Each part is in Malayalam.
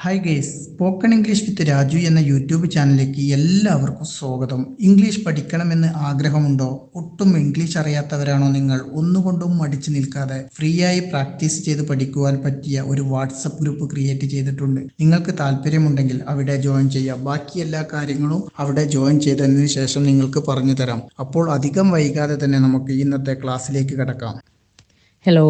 Hi guys, spoken English with Raju എന്ന യൂട്യൂബ് ചാനലിലേക്ക് എല്ലാവർക്കും സ്വാഗതം. ഇംഗ്ലീഷ് പഠിക്കണമെന്ന് ആഗ്രഹമുണ്ടോ? ഒട്ടും ഇംഗ്ലീഷ് അറിയാത്തവരാണോ നിങ്ങൾ? ഒന്നുകൊണ്ടും മടിച്ചു നിൽക്കാതെ ഫ്രീ ആയി പ്രാക്ടീസ് ചെയ്ത് പഠിക്കുവാൻ പറ്റിയ ഒരു വാട്സപ്പ് ഗ്രൂപ്പ് ക്രിയേറ്റ് ചെയ്തിട്ടുണ്ട്. നിങ്ങൾക്ക് താല്പര്യമുണ്ടെങ്കിൽ അവിടെ ജോയിൻ ചെയ്യാം. ബാക്കി എല്ലാ കാര്യങ്ങളും അവിടെ ജോയിൻ ചെയ്തതിന് ശേഷം നിങ്ങൾക്ക് പറഞ്ഞു തരാം. അപ്പോൾ അധികം വൈകാതെ തന്നെ നമുക്ക് ഇന്നത്തെ ക്ലാസ്സിലേക്ക് കടക്കാം. Hello.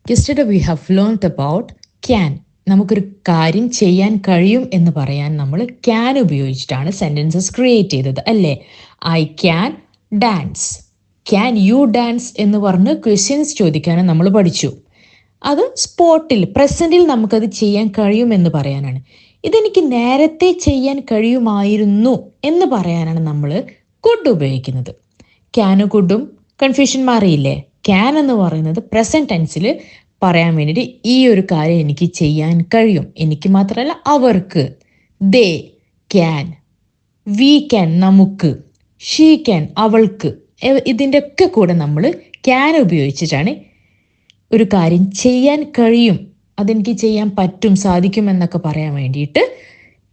Yesterday we have learned about can. നമുക്കൊരു കാര്യം ചെയ്യാൻ കഴിയും എന്ന് പറയാൻ നമ്മൾ ക്യാൻ ഉപയോഗിച്ചിട്ടാണ് സെൻറ്റൻസസ് ക്രിയേറ്റ് ചെയ്തത് അല്ലേ? I can dance. Can you dance എന്ന് പറഞ്ഞ് ക്വസ്റ്റ്യൻസ് ചോദിക്കാനും നമ്മൾ പഠിച്ചു. അത് സ്പോട്ടിൽ പ്രസൻറ്റിൽ നമുക്കത് ചെയ്യാൻ കഴിയുമെന്ന് പറയാനാണ്. ഇതെനിക്ക് നേരത്തെ ചെയ്യാൻ കഴിയുമായിരുന്നു എന്ന് പറയാനാണ് നമ്മൾ കുഡ് ഉപയോഗിക്കുന്നത്. ക്യാനും കുഡും കൺഫ്യൂഷൻ മാറിയില്ലേ? ക്യാൻ എന്ന് പറയുന്നത് പ്രസൻറ്റ് ടെൻസിൽ പറയാൻ വേണ്ടിയിട്ട് ഈ ഒരു കാര്യം എനിക്ക് ചെയ്യാൻ കഴിയും. എനിക്ക് മാത്രമല്ല, അവർക്ക്. ദേ ക്യാൻ, വി ക്യാൻ നമുക്ക്, ഷീ ക്യാൻ അവൾക്ക്. ഇതിൻ്റെ ഒക്കെ കൂടെ നമ്മൾ ക്യാൻ ഉപയോഗിച്ചിട്ടാണ് ഒരു കാര്യം ചെയ്യാൻ കഴിയും, അതെനിക്ക് ചെയ്യാൻ പറ്റും, സാധിക്കും എന്നൊക്കെ പറയാൻ വേണ്ടിയിട്ട്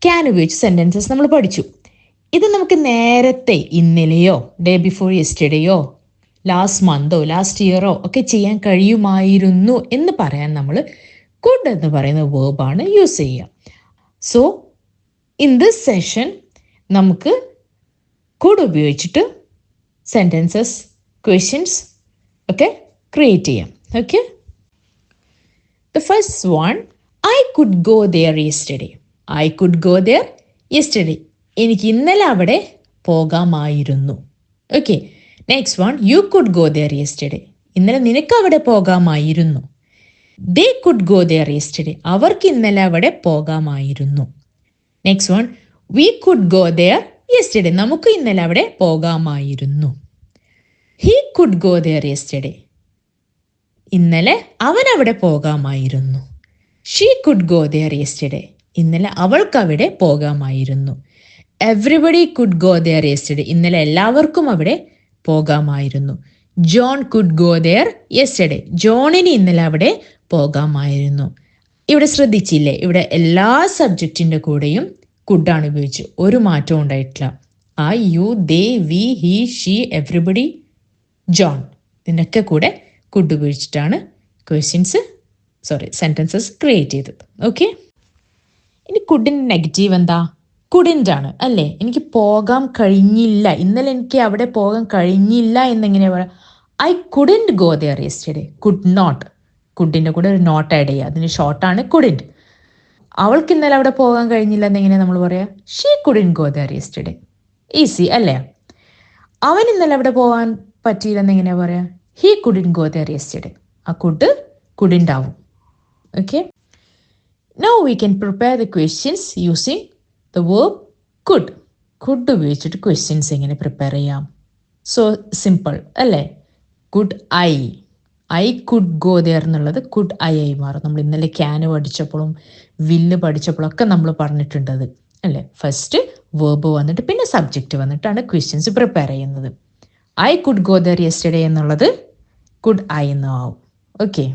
ക്യാൻ ഉപയോഗിച്ച് സെൻറ്റൻസസ് നമ്മൾ പഠിച്ചു. ഇത് നമുക്ക് നേരത്തെ, ഇന്നലെയോ ഡേ ബിഫോർ യെസ്റ്റർഡേയോ ലാസ്റ്റ് മന്തോ ലാസ്റ്റ് ഇയറോ ഒക്കെ ചെയ്യാൻ കഴിയുമായിരുന്നു എന്ന് പറയാൻ നമ്മൾ കുഡ് എന്ന് പറയുന്ന വേർബാണ് യൂസ് ചെയ്യുക. സോ ഇൻ ദിസ് സെഷൻ നമുക്ക് കുഡ് ഉപയോഗിച്ചിട്ട് സെൻറ്റൻസസ്, ക്വസ്റ്റ്യൻസ് ഒക്കെ ക്രിയേറ്റ് ചെയ്യാം. Okay, the first one, I could go there yesterday. I could go there yesterday. എനിക്ക് ഇന്നലെ അവിടെ പോകാമായിരുന്നു. Okay, next one, you could go there yesterday. ഇന്നലെ നിനക്ക് അവിടെ പോകാമായിരുന്നു. They could go there yesterday. അവർക്ക് ഇന്നലെ അവിടെ പോകാമായിരുന്നു. Next one, we could go there yesterday. നമുക്ക് ഇന്നലെ അവിടെ പോകാമായിരുന്നു. He could go there yesterday. ഇന്നലെ അവൻ അവിടെ പോകാമായിരുന്നു. She could go there yesterday. ഇന്നലെ അവൾക്ക് അവിടെ പോകാമായിരുന്നു. Everybody could go there yesterday. ഇന്നലെ എല്ലാവർക്കും അവിടെ പോകാമായിരുന്നു. John could go there yesterday. ജോണിന് ഇന്നലെ അവിടെ പോകാമായിരുന്നു. ഇവിടെ ശ്രദ്ധിച്ചില്ലേ, ഇവിടെ എല്ലാ സബ്ജക്റ്റിൻ്റെ കൂടെയും കുഡാണ് ഉപയോഗിച്ച്, ഒരു മാറ്റവും ഉണ്ടായിട്ടില്ല. I, you, they, we, he, she, everybody, John, ഇതിനൊക്കെ കൂടെ കുഡ് ഉപയോഗിച്ചിട്ടാണ് സെൻറ്റൻസസ് ക്രിയേറ്റ് ചെയ്തത്. ഓക്കെ, ഇനി കുഡിൻ്റെ നെഗറ്റീവ് എന്താ? കുഡിൻ്റ് ആണ് അല്ലേ? എനിക്ക് പോകാൻ കഴിഞ്ഞില്ല, ഇന്നലെ എനിക്ക് അവിടെ പോകാൻ കഴിഞ്ഞില്ല എന്നെങ്ങനെയാ പറയുക? I couldn't go there yesterday. Could not, കുഡിൻ്റെ കൂടെ ഒരു നോട്ട് ആഡ് ചെയ്യുക, അതിന് ഷോർട്ടാണ് കുഡിൻറ്റ്. അവൾക്ക് ഇന്നലെ അവിടെ പോകാൻ കഴിഞ്ഞില്ല എന്നെങ്ങനെയാണ് നമ്മൾ പറയുക? She couldn't go there yesterday. Easy അല്ലേ? അവൻ ഇന്നലെ അവിടെ പോകാൻ പറ്റിയില്ല എന്നെങ്ങനെയാണ് പറയുക? He couldn't go there yesterday. ആ കുഡിൻറ്റ് ആവും. Okay, now we can prepare the questions using the verb could. could ഉപയോഗിച്ചിട്ട് ക്വസ്റ്റ്യൻസ് എങ്ങനെ പ്രിപ്പയർ ചെയ്യാം? സോ സിമ്പിൾ അല്ലേ? Could I could go there എന്നുള്ളത് കുഡ് ഐ ആയി മാറും. നമ്മൾ ഇന്നലെ ക്യാന് പഠിച്ചപ്പോഴും വില്ല് പഠിച്ചപ്പോഴൊക്കെ നമ്മൾ പറഞ്ഞിട്ടുണ്ടത് അല്ലേ? ഫസ്റ്റ് വേർബ് വന്നിട്ട് പിന്നെ സബ്ജക്റ്റ് വന്നിട്ടാണ് ക്വസ്റ്റ്യൻസ് പ്രിപ്പയർ ചെയ്യുന്നത്. I could go there yesterday എന്നുള്ളത് കുഡ് ഐ എന്ന് ആവും. ഓക്കെ,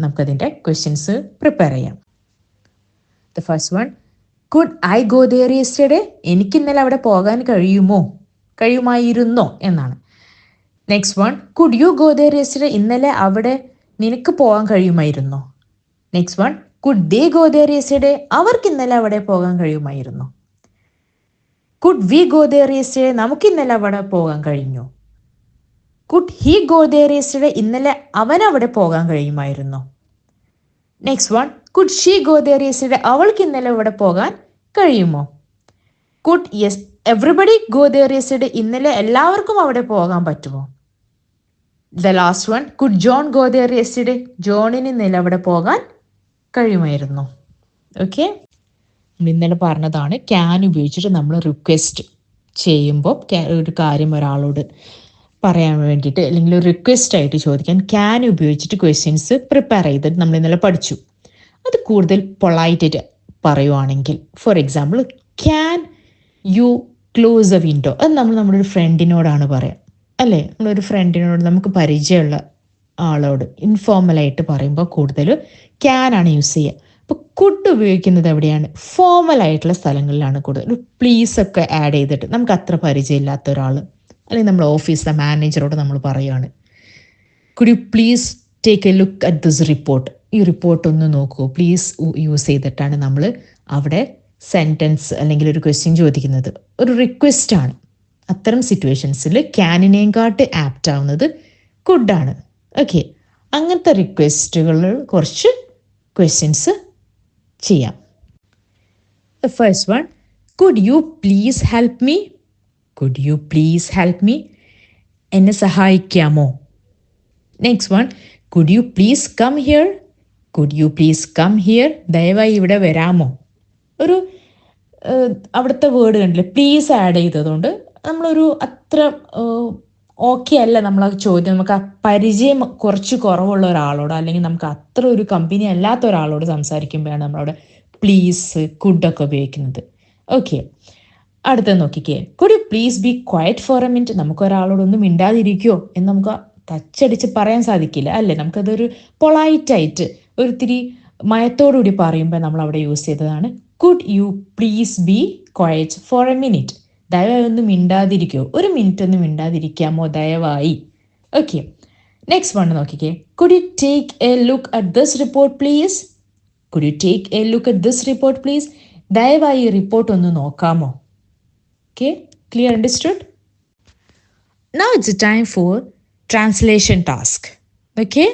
നമുക്കതിൻ്റെ ക്വസ്റ്റ്യൻസ് പ്രിപ്പയർ ചെയ്യാം. The first one, could I go there yesterday. എനിക്ക് ഇന്നലെ അവിടെ പോകാൻ കഴിയുമായിരുന്നോ എന്നാണ്. Next one, could you go there yesterday. ഇന്നലെ അവിടെ നിനക്ക് പോകാൻ കഴിയുമായിരുന്നോ? Next one, could they go there yesterday. അവർക്ക് ഇന്നലെ അവിടെ പോകാൻ കഴിയുമായിരുന്നോ? Could we go there yesterday. നമുക്ക് ഇന്നലെ അവിടെ പോകാൻ കഴിഞ്ഞോ? Could he go there yesterday. ഇന്നലെ അവന് അവിടെ പോകാൻ കഴിയുമായിരുന്നോ? Next one, could she go there yesterday. അവൾക്ക് ഇന്നലെ ഇവിടെ പോകാൻ കഴിയുമോ? Could everybody go there yesterday. ഇന്നലെ എല്ലാവർക്കും അവിടെ പോകാൻ പറ്റുമോ? The last one, could John go there yesterday. ജോണിന് ഇന്നലെ അവിടെ പോകാൻ കഴിയുമായിരുന്നു. ഓക്കെ, ഇന്നലെ പറഞ്ഞതാണ് ക്യാൻ ഉപയോഗിച്ചിട്ട് നമ്മൾ റിക്വസ്റ്റ് ചെയ്യുമ്പോൾ ഒരു കാര്യം ഒരാളോട് പറയാൻ വേണ്ടിയിട്ട് അല്ലെങ്കിൽ ഒരു റിക്വസ്റ്റ് ആയിട്ട് ചോദിക്കാൻ ക്യാൻ ഉപയോഗിച്ചിട്ട് ക്വസ്റ്റ്യൻസ് പ്രിപ്പയർ ചെയ്തിട്ട് നമ്മൾ ഇന്നലെ പഠിച്ചു. അത് കൂടുതൽ പൊളൈറ്റായിട്ട് പറയുവാണെങ്കിൽ, for example, can you close A window. അത് നമ്മൾ നമ്മുടെ ഒരു ഫ്രണ്ടിനോടാണ് പറയാം അല്ലേ? നമ്മളൊരു ഫ്രണ്ടിനോട്, നമുക്ക് പരിചയമുള്ള ആളോട് ഇൻഫോർമലായിട്ട് പറയുമ്പോൾ കൂടുതൽ ക്യാൻ ആണ് യൂസ് ചെയ്യുക. അപ്പോൾ കുഡ് ഉപയോഗിക്കുന്നത് എവിടെയാണ്? ഫോമൽ ആയിട്ടുള്ള സ്ഥലങ്ങളിലാണ് കൂടുതൽ. ഒരു പ്ലീസ് ഒക്കെ ആഡ് ചെയ്തിട്ട് നമുക്ക് അത്ര പരിചയമില്ലാത്ത ഒരാൾ അല്ലെങ്കിൽ നമ്മുടെ ഓഫീസിലെ മാനേജറോട് നമ്മൾ പറയുകയാണ്, could you please take a look at this report, ഈ റിപ്പോർട്ട് ഒന്ന് നോക്കൂ പ്ലീസ് യൂസ് ചെയ്തിട്ടാണ് നമ്മൾ അവിടെ സെൻറ്റൻസ് അല്ലെങ്കിൽ ഒരു ക്വസ്റ്റ്യൻ ചോദിക്കുന്നത്. ഒരു റിക്വസ്റ്റ് ആണ്. അത്തരം സിറ്റുവേഷൻസിൽ ക്യാനിനെയും കാട്ട് ആപ്റ്റ് ആവുന്നത് കുഡാണ്. ഓക്കെ, അങ്ങനത്തെ റിക്വസ്റ്റുകൾ കുറച്ച് ക്വസ്റ്റ്യൻസ് ചെയ്യാം. The first one, could you please help me? Could you please help me? എന്നെ സഹായിക്കാമോ? Next one, could you please come here? Could you please come here? ദയവായി ഇവിടെ വരാമോ? ഒരു അവിടുത്തെ വേർഡ് കണ്ടില്ലേ, പ്ലീസ് ആഡ് ചെയ്തതുകൊണ്ട് നമ്മളൊരു അത്ര ഓക്കെ അല്ല നമ്മൾ ആ ചോദ്യം. നമുക്ക് ആ പരിചയം കുറച്ച് കുറവുള്ള ഒരാളോട് അല്ലെങ്കിൽ നമുക്ക് അത്ര ഒരു കമ്പനി അല്ലാത്ത ഒരാളോട് സംസാരിക്കുമ്പോഴാണ് നമ്മളവിടെ പ്ലീസ് കുഡൊക്കെ ഉപയോഗിക്കുന്നത്. ഓക്കെ, അടുത്തത് നോക്കിക്കേ. Could you please be quiet for a minute? നമുക്കൊരാളോടൊന്നും മിണ്ടാതിരിക്കുമോ എന്ന് നമുക്ക് തച്ചടിച്ച് പറയാൻ സാധിക്കില്ല അല്ലേ? നമുക്കതൊരു പൊളൈറ്റായിട്ട് ഒരിത്തിരി മയത്തോടുകൂടി പറയുമ്പോൾ നമ്മൾ അവിടെ യൂസ് ചെയ്തതാണ് could you please be quiet for a minute. ദയവായി ഒന്ന് മിണ്ടാതിരിക്കുമോ, ഒരു മിനിറ്റ് ഒന്ന് മിണ്ടാതിരിക്കാമോ ദയവായി. ഓക്കെ, നെക്സ്റ്റ് വൺ നോക്കിക്കേ. Could you take a look at this report please? Could you take a look at this report please? ദയവായി ഈ റിപ്പോർട്ട് ഒന്ന് നോക്കാമോ? Okay, clear, understood? Now it's a time for translation task. Okay?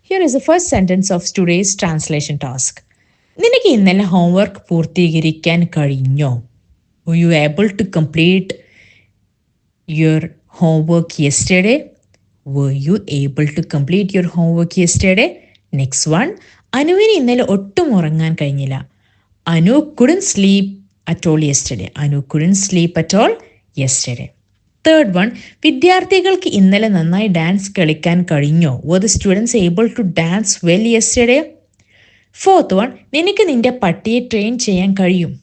Here is the first sentence of today's translation task. നിനക്ക് ഇന്നലെ ഹോംവർക്ക് പൂർത്തീകരിക്കാൻ കഴിഞ്ഞോ? Were you able to complete your homework yesterday? Were you able to complete your homework yesterday? Next one, അനുവിന് ഇന്നലെ ഒട്ടും ഉറങ്ങാൻ കഴിഞ്ഞില്ല. Anu couldn't sleep at all yesterday. Anu couldn't sleep at all yesterday. Third one, വിദ്യാർത്ഥികൾക്ക് ഇന്നലെ നന്നായി ഡാൻസ് കളിക്കാൻ കഴിഞ്ഞോ? Were the students able to dance well yesterday? Fourth one, നിനക്ക് നിന്റെ പട്ടിയെ ട്രെയിൻ ചെയ്യാൻ കഴിയും.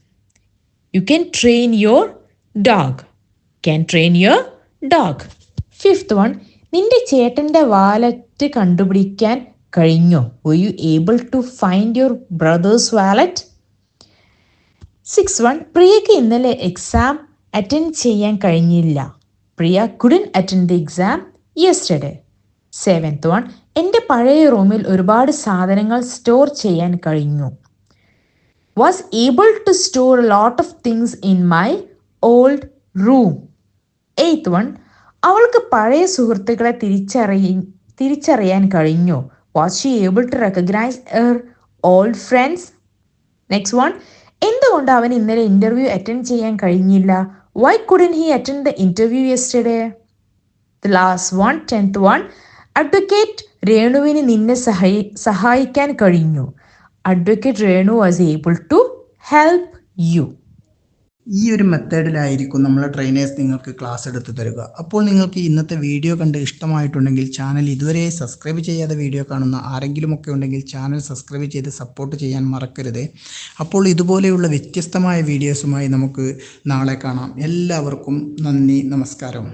You can train your dog. Can train your dog. Fifth one, നിന്റെ ചേട്ടൻ്റെ വാലറ്റ് കണ്ടുപിടിക്കാൻ കഴിഞ്ഞോ? Were you able to find your brother's wallet? Sixth one, പ്രിയക്ക് ഇന്നലെ എക്സാം അറ്റൻഡ് ചെയ്യാൻ കഴിഞ്ഞില്ല. Priya couldn't attend the exam yesterday. Seventh one, എൻ്റെ പഴയ റൂമിൽ ഒരുപാട് സാധനങ്ങൾ സ്റ്റോർ ചെയ്യാൻ കഴിഞ്ഞു. Was able to store a lot of things in my old room. Eighth one, അവൾക്ക് പഴയ സുഹൃത്തുക്കളെ തിരിച്ചറിയാൻ കഴിഞ്ഞു. Was she able to recognize her old friends? Next one, എന്തുകൊണ്ട് അവൻ ഇന്നലെ ഇന്റർവ്യൂ അറ്റൻഡ് ചെയ്യാൻ കഴിഞ്ഞില്ല? Why couldn't he attend the interview yesterday? The last one, 10th one, Advocate രേണുവിന് നിന്നെ സഹായിക്കാൻ കഴിഞ്ഞു. Advocate Renu was able to help you. ഈ ഒരു മെത്തേഡിലായിരിക്കും നമ്മളെ ട്രെയിനേഴ്സ് നിങ്ങൾക്ക് ക്ലാസ് എടുത്ത് തരിക. അപ്പോൾ നിങ്ങൾക്ക് ഇന്നത്തെ വീഡിയോ കണ്ട് ഇഷ്ടമായിട്ടുണ്ടെങ്കിൽ ചാനൽ ഇതുവരെ സബ്സ്ക്രൈബ് ചെയ്യാതെ വീഡിയോ കാണുന്ന ആരെങ്കിലുമൊക്കെ ഉണ്ടെങ്കിൽ ചാനൽ സബ്സ്ക്രൈബ് ചെയ്ത് സപ്പോർട്ട് ചെയ്യാൻ മറക്കരുത്. അപ്പോൾ ഇതുപോലെയുള്ള വ്യത്യസ്തമായ വീഡിയോസുമായി നമുക്ക് നാളെ കാണാം. എല്ലാവർക്കും നന്ദി, നമസ്കാരം.